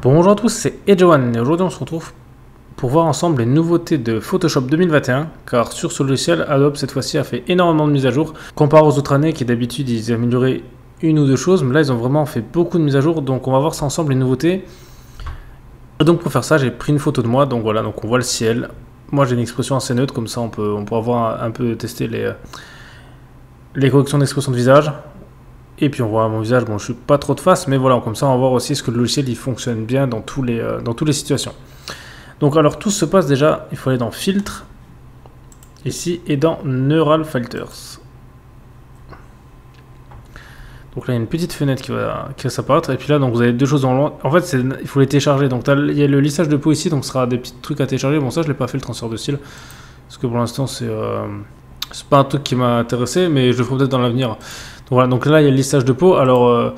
Bonjour à tous, c'est Edjoan et aujourd'hui on se retrouve pour voir ensemble les nouveautés de Photoshop 2021 car sur ce logiciel Adobe cette fois-ci a fait énormément de mises à jour comparé aux autres années qui d'habitude ils amélioraient une ou deux choses, mais là ils ont vraiment fait beaucoup de mises à jour, donc on va voir ça ensemble les nouveautés. Et donc pour faire ça j'ai pris une photo de moi, donc voilà, donc on voit le ciel. Moi j'ai une expression assez neutre, comme ça on peut avoir un peu tester les corrections d'expression de visage. Et puis on voit mon visage, bon je suis pas trop de face, mais voilà, comme ça on va voir aussi est-ce que le logiciel il fonctionne bien dans toutes les situations. Donc alors tout se passe déjà, il faut aller dans Filtre, ici, et dans Neural Filters. Donc là il y a une petite fenêtre qui va s'apparaître, et puis là donc vous avez deux choses dans l'ordre. En fait il faut les télécharger, donc il y a le lissage de peau ici, donc ce sera des petits trucs à télécharger. Bon ça je l'ai pas fait le transfert de style, parce que pour l'instant c'est pas un truc qui m'a intéressé, mais je le ferai peut-être dans l'avenir. Voilà, donc là il y a le lissage de peau. Alors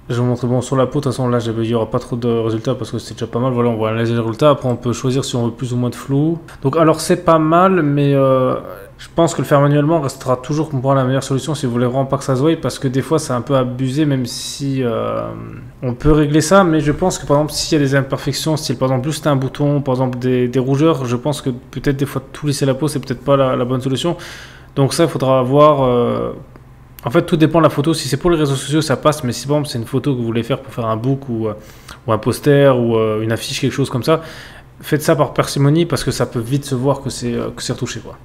je vais vous montrer, bon sur la peau de toute façon là il n'y aura pas trop de résultats parce que c'est déjà pas mal. Voilà, on voit les résultats, après on peut choisir si on veut plus ou moins de flou. Donc alors c'est pas mal, mais je pense que le faire manuellement restera toujours pour moi la meilleure solution si vous voulez vraiment pas que ça se voie, parce que des fois c'est un peu abusé, même si on peut régler ça, mais je pense que par exemple s'il y a des imperfections, style par exemple juste un bouton, par exemple des rougeurs, je pense que peut-être des fois tout lisser la peau c'est peut-être pas la bonne solution. Donc ça il faudra voir. En fait, tout dépend de la photo. Si c'est pour les réseaux sociaux, ça passe. Mais si par exemple c'est une photo que vous voulez faire pour faire un book ou un poster ou une affiche, quelque chose comme ça, faites ça par parcimonie parce que ça peut vite se voir que c'est retouché, quoi.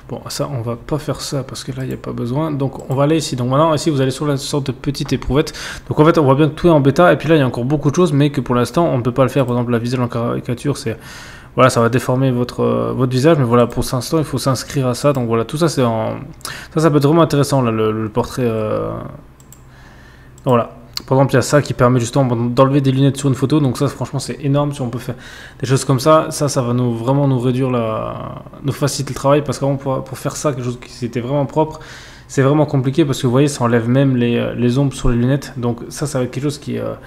Bon, ça, on va pas faire ça parce que là, il n'y a pas besoin. Donc, on va aller ici. Donc maintenant, ici, vous allez sur la sorte de petite éprouvette. Donc en fait, on voit bien que tout est en bêta. Et puis là, il y a encore beaucoup de choses, mais que pour l'instant, on ne peut pas le faire. Par exemple, la visage en caricature, c'est... Voilà, ça va déformer votre visage, mais voilà, pour l'instant, il faut s'inscrire à ça. Donc voilà, tout ça, c'est en... Ça peut être vraiment intéressant, là, le portrait. Voilà. Par exemple, il y a ça qui permet justement d'enlever des lunettes sur une photo. Donc ça, franchement, c'est énorme si on peut faire des choses comme ça. Ça va vraiment nous réduire nous faciliter le travail. Parce qu'avant, pour faire ça, quelque chose qui était vraiment propre, c'est vraiment compliqué parce que vous voyez, ça enlève même les ombres sur les lunettes. Donc ça va être quelque chose qui va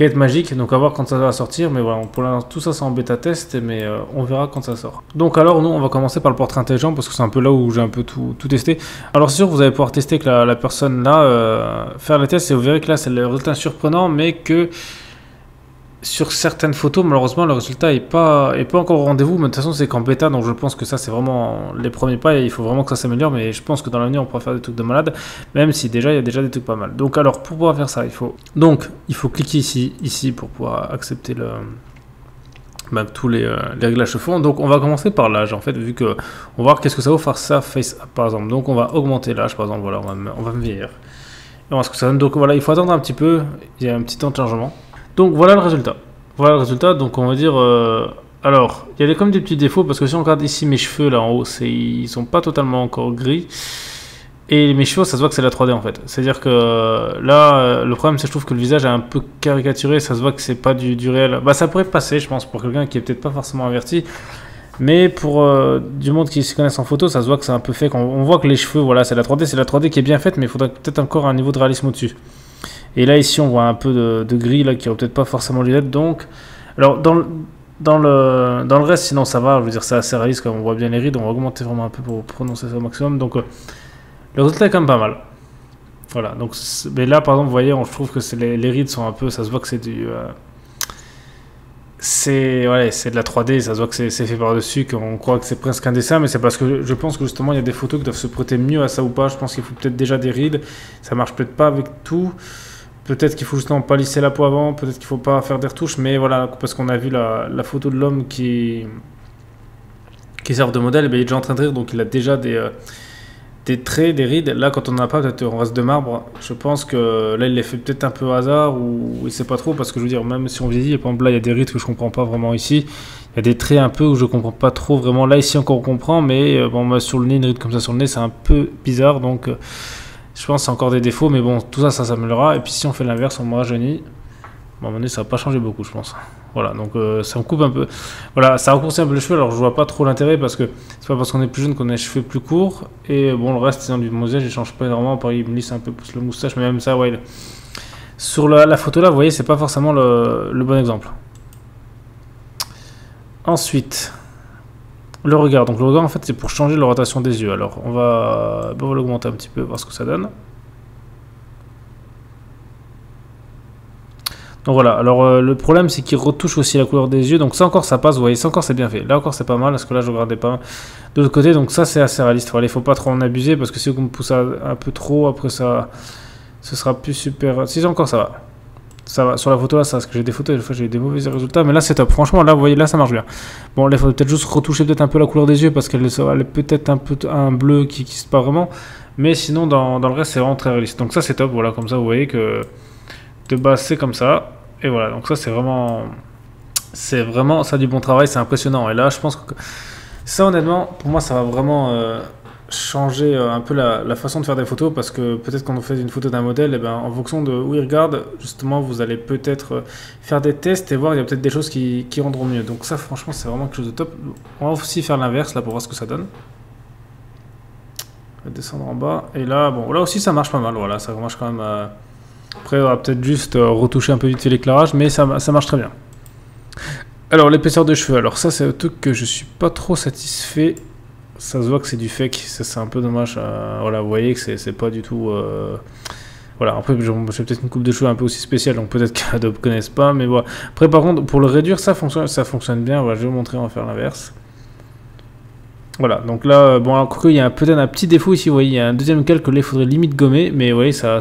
être magique, donc à voir quand ça va sortir, mais voilà, pour l'instant tout ça c'est en bêta test, mais on verra quand ça sort. Donc alors nous on va commencer par le portrait intelligent parce que c'est un peu là où j'ai un peu tout testé. Alors c'est sûr que vous allez pouvoir tester que la personne là, faire les tests, et vous verrez que là c'est le résultat surprenant, mais que sur certaines photos malheureusement le résultat est pas encore au rendez-vous, mais de toute façon c'est qu'en bêta, donc je pense que ça c'est vraiment les premiers pas et il faut vraiment que ça s'améliore, mais je pense que dans l'avenir on pourra faire des trucs de malade, même si déjà il y a déjà des trucs pas mal. Donc alors pour pouvoir faire ça il faut cliquer ici pour pouvoir accepter tous les réglages se font. Donc on va commencer par l'âge en fait, vu que on va voir qu'est-ce que ça vaut faire ça face par exemple. Donc on va augmenter l'âge par exemple, voilà, on va me vieillir et on va voir ce que ça donne. Donc voilà, il faut attendre un petit peu, il y a un petit temps de chargement. Donc voilà le résultat. Voilà le résultat. Donc on va dire. Alors, il y a comme des petits défauts parce que si on regarde ici mes cheveux là en haut, ils sont pas totalement encore gris. Et mes cheveux, ça se voit que c'est la 3D en fait. C'est-à-dire que là, le problème c'est que je trouve que le visage est un peu caricaturé. Ça se voit que c'est pas du réel. Bah ça pourrait passer, je pense, pour quelqu'un qui est peut-être pas forcément averti. Mais pour du monde qui se connaisse en photo, ça se voit que c'est un peu fait. On voit que les cheveux, voilà, c'est la 3D. C'est la 3D qui est bien faite, mais il faudrait peut-être encore un niveau de réalisme au-dessus. Et là ici on voit un peu de gris là qui aurait peut-être pas forcément dû être. Donc alors dans le reste sinon ça va, je veux dire c'est assez réaliste quand on voit bien les rides. On va augmenter vraiment un peu pour prononcer ça au maximum. Donc le résultat est quand même pas mal. Voilà, donc mais là par exemple vous voyez, je trouve que les rides sont un peu, ça se voit que c'est c'est de la 3D, ça se voit que c'est fait par dessus, qu'on croit que c'est presque un dessin, mais c'est parce que je pense que justement il y a des photos qui doivent se prêter mieux à ça ou pas. Je pense qu'il faut peut-être déjà des rides, ça marche peut-être pas avec tout. Peut-être qu'il faut justement pas lisser la peau avant, peut-être qu'il faut pas faire des retouches, mais voilà, parce qu'on a vu la photo de l'homme qui sert de modèle, et bien il est déjà en train de rire, donc il a déjà des traits, des rides. Là, quand on n'en a pas, peut-être on reste de marbre. Je pense que là, il les fait peut-être un peu au hasard, ou il sait pas trop, parce que je veux dire, même si on vieillit, par exemple là, il y a des rides que je comprends pas vraiment ici. Il y a des traits un peu où je comprends pas trop vraiment. Là, ici encore on comprend, mais bon, sur le nez, une ride comme ça sur le nez, c'est un peu bizarre, donc... je pense que c'est encore des défauts, mais bon, tout ça s'améliorera. Et puis si on fait l'inverse, on me rajeunit. À un moment donné, ça va pas changer beaucoup, je pense. Voilà, donc ça me coupe un peu. Voilà, ça raccourcit un peu les cheveux, alors je vois pas trop l'intérêt parce que c'est pas parce qu'on est plus jeune qu'on a les cheveux plus courts. Et bon, le reste, du visage, il change pas énormément. Pareil, il me lisse un peu plus le moustache, mais même ça, ouais. Sur la photo là, vous voyez, c'est pas forcément le bon exemple. Ensuite. Le regard, donc le regard en fait c'est pour changer la rotation des yeux. Alors on va l'augmenter un petit peu, voir ce que ça donne. Donc voilà, alors le problème c'est qu'il retouche aussi la couleur des yeux, donc ça encore ça passe, vous voyez, ça encore c'est bien fait. Là encore c'est pas mal, parce que là je regardais pas de l'autre côté, donc ça c'est assez réaliste. Voilà, il faut pas trop en abuser, parce que si vous me poussez un peu trop, après ça, ce sera plus super... Si encore ça va. Ça va, sur la photo là, ça, parce que j'ai des photos, des fois j'ai eu des mauvais résultats, mais là c'est top. Franchement, là vous voyez, là ça marche bien. Bon, là il faut peut-être juste retoucher peut-être un peu la couleur des yeux, parce qu'elle est peut-être un peu un bleu qui se pas vraiment, mais sinon dans le reste c'est vraiment très réaliste. Donc ça c'est top, voilà, comme ça vous voyez que de base c'est comme ça, et voilà, donc ça c'est vraiment ça du bon travail, c'est impressionnant. Et là je pense que ça honnêtement, pour moi ça va vraiment changer un peu la façon de faire des photos, parce que peut-être quand on fait une photo d'un modèle, et ben, en fonction de où il regarde, justement vous allez peut-être faire des tests et voir, il y a peut-être des choses qui rendront mieux. Donc ça franchement c'est vraiment quelque chose de top. On va aussi faire l'inverse là pour voir ce que ça donne. On va descendre en bas, et là bon, là aussi ça marche pas mal, voilà, ça marche quand même. Après on va peut-être juste retoucher un peu vite fait l'éclairage, mais ça marche très bien. Alors l'épaisseur de cheveux, alors ça c'est un truc que je suis pas trop satisfait. Ça se voit que c'est du fake, ça c'est un peu dommage. Voilà, vous voyez que c'est pas du tout. Voilà, après j'ai peut-être une coupe de cheveux un peu aussi spéciale, donc peut-être qu'Adobe ne connaissent pas, mais voilà. Après par contre, pour le réduire, ça fonctionne bien. Voilà, je vais vous montrer, on va faire l'inverse. Voilà, donc là, bon, encore qu'il y a peut-être un petit défaut ici, vous voyez, il y a un deuxième calque que là il faudrait limite gommer, mais vous voyez, ça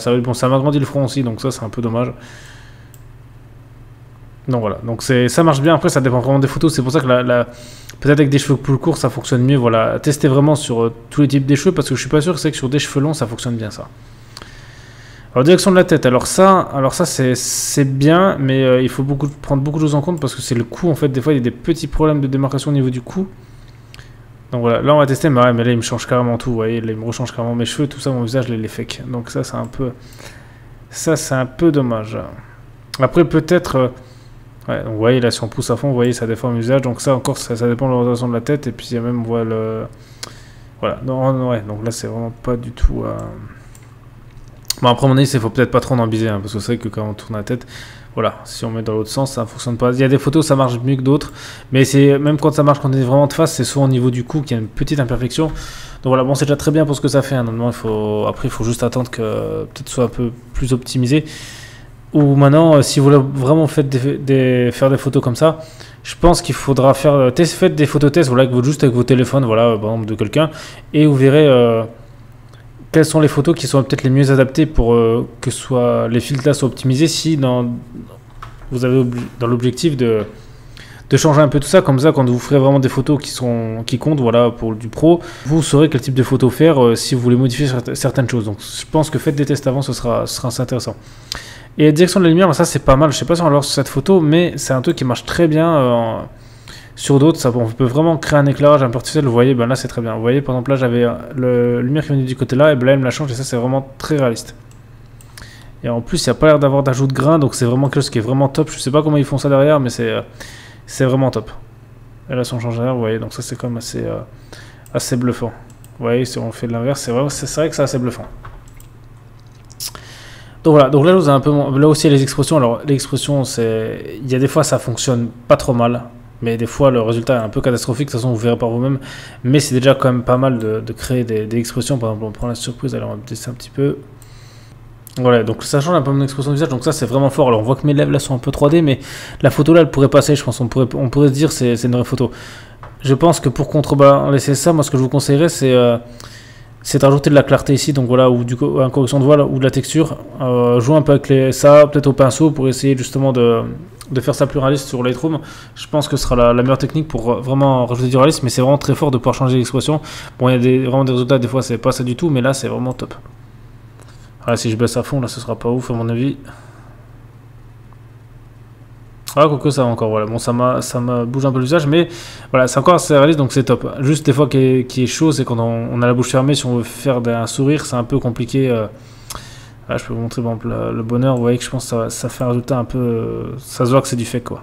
m'agrandit le front aussi, donc ça c'est un peu dommage. Donc voilà, donc ça marche bien. Après ça dépend vraiment des photos, c'est pour ça que peut-être avec des cheveux plus courts ça fonctionne mieux. Voilà, testez vraiment sur tous les types de cheveux, parce que je suis pas sûr que c'est que sur des cheveux longs ça fonctionne bien ça. Alors direction de la tête, alors ça c'est bien, mais il faut prendre beaucoup de choses en compte, parce que c'est le cou en fait. Des fois il y a des petits problèmes de démarcation au niveau du cou. Donc voilà, là on va tester, mais, ouais, mais là il me change carrément tout, vous voyez, là il me rechange carrément mes cheveux, tout ça, mon visage les fake. Donc ça c'est un peu dommage. Après peut-être... ouais, donc vous voyez là si on pousse à fond, vous voyez ça déforme le visage, donc ça encore ça dépend de l'orientation de la tête, et puis il y a même on voit le... Voilà, non, ouais, donc là c'est vraiment pas du tout... Bon après à mon avis il faut peut-être pas trop en abuser, hein, parce que c'est vrai que quand on tourne la tête, voilà, si on met dans l'autre sens ça fonctionne pas. Il y a des photos ça marche mieux que d'autres, mais c'est même quand ça marche quand on est vraiment de face, c'est souvent au niveau du cou qu'il y a une petite imperfection. Donc voilà, bon c'est déjà très bien pour ce que ça fait, hein. Normalement après il faut juste attendre que peut-être soit un peu plus optimisé. Ou maintenant, si vous voulez vraiment faire des photos comme ça, je pense qu'il faudra faites des photos tests, voilà, juste avec vos téléphones, voilà, par exemple de quelqu'un, et vous verrez quelles sont les photos qui sont peut-être les mieux adaptées pour que les filtres là soient optimisés. Si vous avez dans l'objectif de changer un peu tout ça, comme ça, quand vous ferez vraiment des photos qui comptent, voilà, pour du pro, vous saurez quel type de photo faire si vous voulez modifier certaines choses. Donc, je pense que faites des tests avant, ce sera assez intéressant. Et la direction de la lumière, ça c'est pas mal. Je sais pas si on va le voir sur cette photo, mais c'est un truc qui marche très bien sur d'autres. On peut vraiment créer un éclairage un peu artificiel. Vous voyez, ben là c'est très bien. Vous voyez, par exemple, là j'avais la lumière qui venait du côté là, et ben là elle me la change, et ça c'est vraiment très réaliste. Et en plus, il n'y a pas l'air d'avoir d'ajout de grain, donc c'est vraiment quelque chose qui est vraiment top. Je sais pas comment ils font ça derrière, mais c'est vraiment top. Et là, si on change derrière, vous voyez, donc ça c'est quand même assez bluffant. Vous voyez, si on fait de l'inverse, c'est vrai que c'est assez bluffant. Donc voilà, donc là je vous ai un peu... Là aussi les expressions, alors les expressions, il y a des fois ça fonctionne pas trop mal, mais des fois le résultat est un peu catastrophique, de toute façon vous verrez par vous-même, mais c'est déjà quand même pas mal de créer des expressions. Par exemple on prend la surprise, alors on va baisser un petit peu. Voilà, donc ça change un peu mon expression de visage, donc ça c'est vraiment fort. Alors on voit que mes lèvres là sont un peu 3D, mais la photo là elle pourrait passer, je pense, on pourrait se dire c'est une vraie photo. Je pense que pour contrebalancer ça, moi ce que je vous conseillerais c'est d'ajouter de la clarté ici, donc voilà, ou une correction de voile ou de la texture. Jouer un peu avec ça, peut-être au pinceau, pour essayer justement de faire ça plus réaliste sur Lightroom. Je pense que ce sera la meilleure technique pour vraiment rajouter du réalisme, mais c'est vraiment très fort de pouvoir changer l'expression. Bon, il y a vraiment des résultats, des fois c'est pas ça du tout, mais là c'est vraiment top. Voilà, si je baisse à fond, là ce sera pas ouf à mon avis. Ah, quoique ça va encore, voilà. Bon, ça m'a bouge un peu le visage, mais voilà, c'est encore assez réaliste, donc c'est top. Juste des fois qui est chaud, c'est quand on a la bouche fermée, si on veut faire un sourire, c'est un peu compliqué. Là, je peux vous montrer par exemple le bonheur, vous voyez que je pense que ça fait un résultat un peu... ça se voit que c'est du fake, quoi.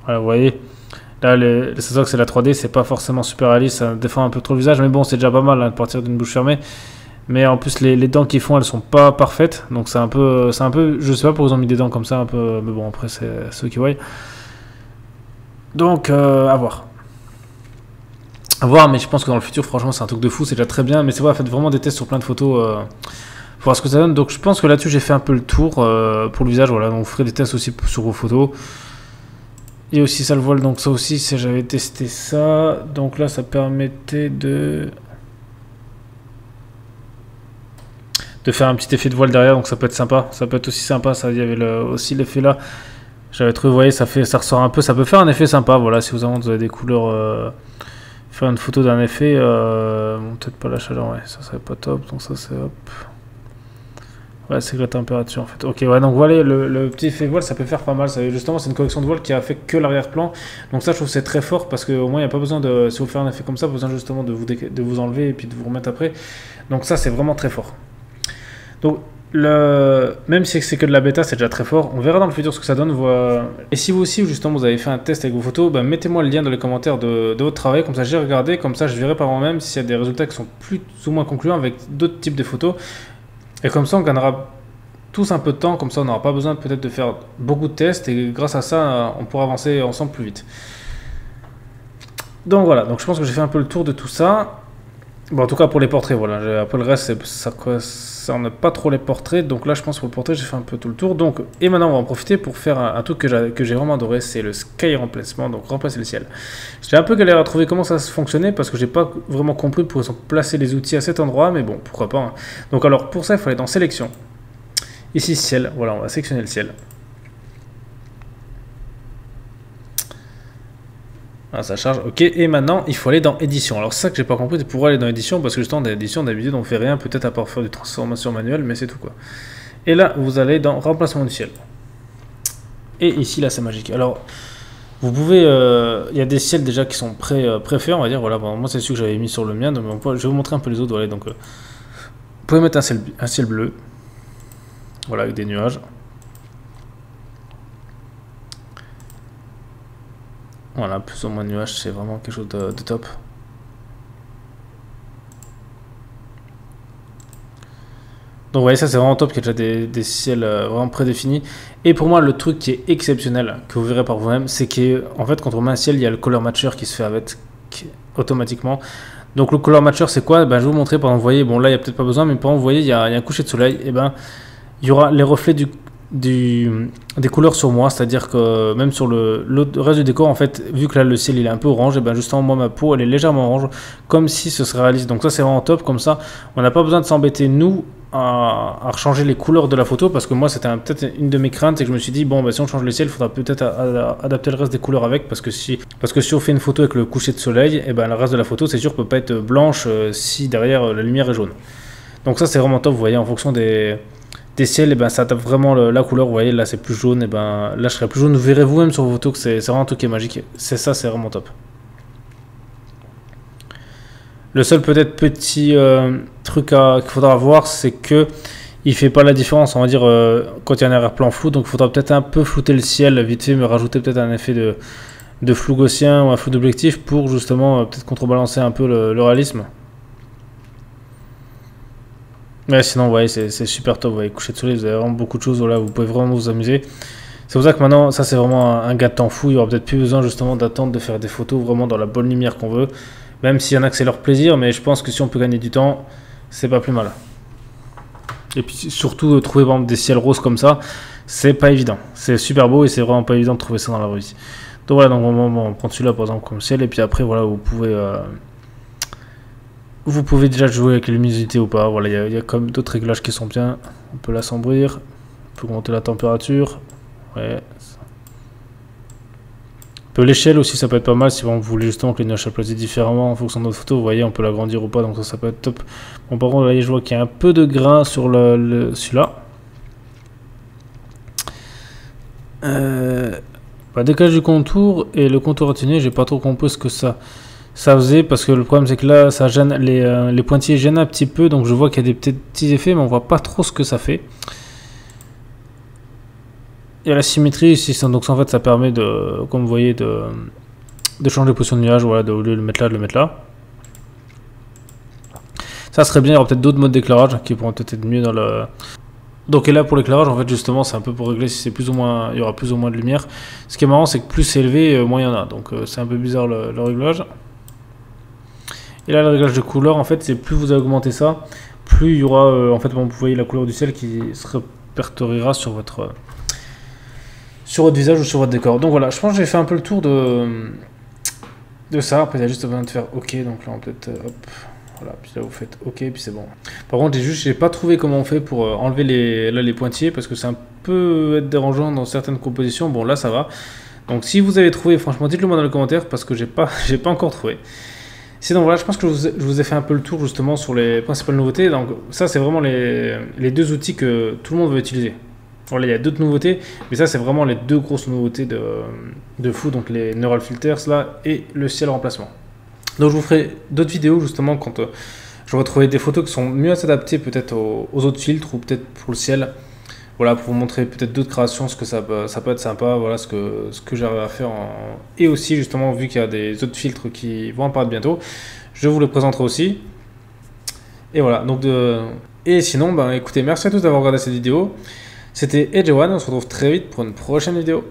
Voilà, vous voyez, là, ça se voit que c'est la 3D, c'est pas forcément super réaliste, ça défend un peu trop le visage, mais bon, c'est déjà pas mal hein, de partir d'une bouche fermée. Mais en plus, les dents qu'ils font, elles sont pas parfaites. Donc c'est un peu, je sais pas pourquoi ils ont mis des dents comme ça, un peu. Mais bon, après, c'est ceux qui voient. Donc, à voir. À voir, mais je pense que dans le futur, franchement, c'est un truc de fou. C'est déjà très bien. Mais c'est vrai, faites vraiment des tests sur plein de photos. pour voir ce que ça donne. Donc je pense que là-dessus j'ai fait un peu le tour pour le visage, voilà, donc vous ferez des tests aussi sur vos photos. Et aussi ça le voile, donc ça aussi j'avais testé ça, donc là ça permettait de faire un petit effet de voile derrière, donc ça peut être sympa, ça peut être aussi sympa, ça, il y avait aussi l'effet là, j'avais trouvé, vous voyez, ça ressort un peu, ça peut faire un effet sympa, voilà, si vous avez des couleurs, faire une photo d'un effet, bon, peut-être pas la chaleur, ouais, ça serait pas top, donc ça c'est hop, ouais, c'est la température en fait, ok, ouais, donc voilà, le petit effet de voile, ça peut faire pas mal, justement c'est une correction de voile qui a fait que l'arrière-plan, donc ça je trouve c'est très fort, parce qu'au moins il n'y a pas besoin de, si vous faites un effet comme ça, pas besoin justement de vous enlever et puis de vous remettre après, donc ça c'est vraiment très fort. Donc, même si c'est que de la bêta, c'est déjà très fort. On verra dans le futur ce que ça donne. Et si vous aussi, justement, vous avez fait un test avec vos photos, bah, mettez-moi le lien dans les commentaires de votre travail. Comme ça, j'ai regardé. Comme ça, je verrai par moi-même s'il y a des résultats qui sont plus ou moins concluants avec d'autres types de photos. Et comme ça, on gagnera tous un peu de temps. Comme ça, on n'aura pas besoin peut-être de faire beaucoup de tests. Et grâce à ça, on pourra avancer ensemble plus vite. Donc voilà. Donc je pense que j'ai fait un peu le tour de tout ça. Bon, en tout cas pour les portraits, voilà. Après le reste, ça n'a pas trop les portraits. Donc là, je pense que pour le portrait, j'ai fait un peu tout le tour. Donc, et maintenant, on va en profiter pour faire un truc que j'ai vraiment adoré, c'est le sky remplacement, donc remplacer le ciel. J'ai un peu galéré à trouver comment ça fonctionnait parce que j'ai pas vraiment compris pour placer les outils à cet endroit, mais bon, pourquoi pas. Hein. Donc alors pour ça, il faut aller dans sélection. Ici ciel, voilà, on va sélectionner le ciel. Ah, ça charge, ok, et maintenant il faut aller dans édition. Alors c'est ça que j'ai pas compris, c'est pour aller dans édition, parce que justement dans édition d'habitude on fait rien, peut-être à part faire des transformations manuelles, mais c'est tout quoi. Et là vous allez dans remplacement du ciel. Et ici là c'est magique. Alors vous pouvez, il y a des ciels déjà qui sont préfaits, on va dire, voilà, bon, moi c'est celui que j'avais mis sur le mien, donc je vais vous montrer un peu les autres, voilà, donc vous pouvez mettre un ciel bleu, voilà, avec des nuages. Voilà, plus ou moins de nuages, c'est vraiment quelque chose de top. Donc vous voyez, ça c'est vraiment top, qu'il y a déjà des ciels vraiment prédéfinis. Et pour moi, le truc qui est exceptionnel, que vous verrez par vous-même, c'est qu'en fait, quand on met un ciel, il y a le color matcher qui se fait avec automatiquement. Donc le color matcher, c'est quoi? Ben, je vais vous montrer, par exemple, vous voyez, bon là, il n'y a peut-être pas besoin, mais par exemple, vous voyez, il y a un coucher de soleil, et ben, il y aura les reflets des couleurs sur moi, c'est-à-dire que même sur le reste du décor, en fait, vu que là le ciel il est un peu orange, et ben justement moi ma peau elle est légèrement orange, comme si ce serait réaliste. Donc ça c'est vraiment top, comme ça on n'a pas besoin de s'embêter nous à changer les couleurs de la photo, parce que moi c'était peut-être une de mes craintes, et que je me suis dit bon bah si on change le ciel, il faudra peut-être adapter le reste des couleurs avec, parce que si on fait une photo avec le coucher de soleil, et ben le reste de la photo c'est sûr peut pas être blanche si derrière la lumière est jaune. Donc ça c'est vraiment top, vous voyez, en fonction des ciels, et ben ça tape vraiment la couleur, vous voyez, là c'est plus jaune, et ben là je serai plus jaune, vous verrez vous-même sur vos photos que c'est vraiment un truc qui est magique, c'est vraiment top. Le seul peut-être petit truc qu'il faudra voir, c'est que il fait pas la différence, on va dire, quand il y a un arrière-plan flou, donc il faudra peut-être un peu flouter le ciel vite fait, mais rajouter peut-être un effet de flou gaussien ou un flou d'objectif pour justement peut-être contrebalancer un peu le réalisme. Ouais, sinon, vous voyez, c'est super top. Vous voyez, coucher de soleil, vous avez vraiment beaucoup de choses. Voilà, vous pouvez vraiment vous amuser. C'est pour ça que maintenant, ça c'est vraiment un gain de temps fou. Il y aura peut-être plus besoin justement d'attendre de faire des photos vraiment dans la bonne lumière qu'on veut. Même s'il y en a que c'est leur plaisir, mais je pense que si on peut gagner du temps, c'est pas plus mal. Et puis surtout, trouver par exemple, des ciels roses comme ça, c'est pas évident. C'est super beau et c'est vraiment pas évident de trouver ça dans la rue. Donc voilà, donc on prend celui-là par exemple comme ciel, et puis après, voilà, vous pouvez déjà jouer avec les luminosités ou pas. Voilà, il y a comme d'autres réglages qui sont bien. On peut l'assombrir, on peut augmenter la température. Ouais. Un peu l'échelle aussi, ça peut être pas mal si vous voulez justement que les nuages soient placés différemment en fonction de notre photo. Vous voyez, on peut l'agrandir ou pas, donc ça peut être top. Bon, par contre, vous voyez, je vois qu'il y a un peu de grain sur celui-là. Décalage du contour et le contour atténué, j'ai pas trop compris ce que ça faisait, parce que le problème c'est que là ça gêne, les pointillés gênent un petit peu, donc je vois qu'il y a des petits effets mais on voit pas trop ce que ça fait. Il y a la symétrie ici, donc en fait ça permet de, comme vous voyez, de changer de position de nuage, voilà, au lieu de le mettre là, de le mettre là. Ça serait bien, il y aura peut-être d'autres modes d'éclairage qui pourront peut-être être mieux dans le... Donc et là pour l'éclairage en fait justement c'est un peu pour régler si c'est plus ou moins, il y aura plus ou moins de lumière. Ce qui est marrant c'est que plus c'est élevé, moins il y en a, donc c'est un peu bizarre le réglage. Et là le réglage de couleur en fait c'est plus vous augmentez ça, plus il y aura, en fait, bon, vous voyez la couleur du ciel qui se répertoriera sur votre visage ou sur votre décor. Donc voilà, je pense que j'ai fait un peu le tour de ça. Après, il y a juste besoin de faire OK. Donc là, on peut peut-être, hop, voilà, puis là, vous faites OK, puis c'est bon. Par contre, j'ai pas trouvé comment on fait pour enlever les pointillés, parce que c'est un peu être dérangeant dans certaines compositions. Bon, là, ça va. Donc si vous avez trouvé, franchement, dites-le moi dans les commentaires, parce que j'ai pas encore trouvé. Sinon, voilà, je pense que je vous ai fait un peu le tour justement sur les principales nouveautés. Donc ça, c'est vraiment les deux outils que tout le monde veut utiliser. Voilà, il y a d'autres nouveautés, mais ça, c'est vraiment les deux grosses nouveautés de fou, donc les Neural Filters là et le ciel remplacement. Donc je vous ferai d'autres vidéos justement quand je vais trouver des photos qui sont mieux s'adapter peut-être aux autres filtres, ou peut-être pour le ciel. Voilà, pour vous montrer peut-être d'autres créations, ce que ça peut être sympa, voilà ce que j'arrive à faire. Et aussi justement, vu qu'il y a des autres filtres qui vont apparaître bientôt, je vous les présenterai aussi. Et voilà, donc et sinon, ben, écoutez, merci à tous d'avoir regardé cette vidéo. C'était Edge One, on se retrouve très vite pour une prochaine vidéo.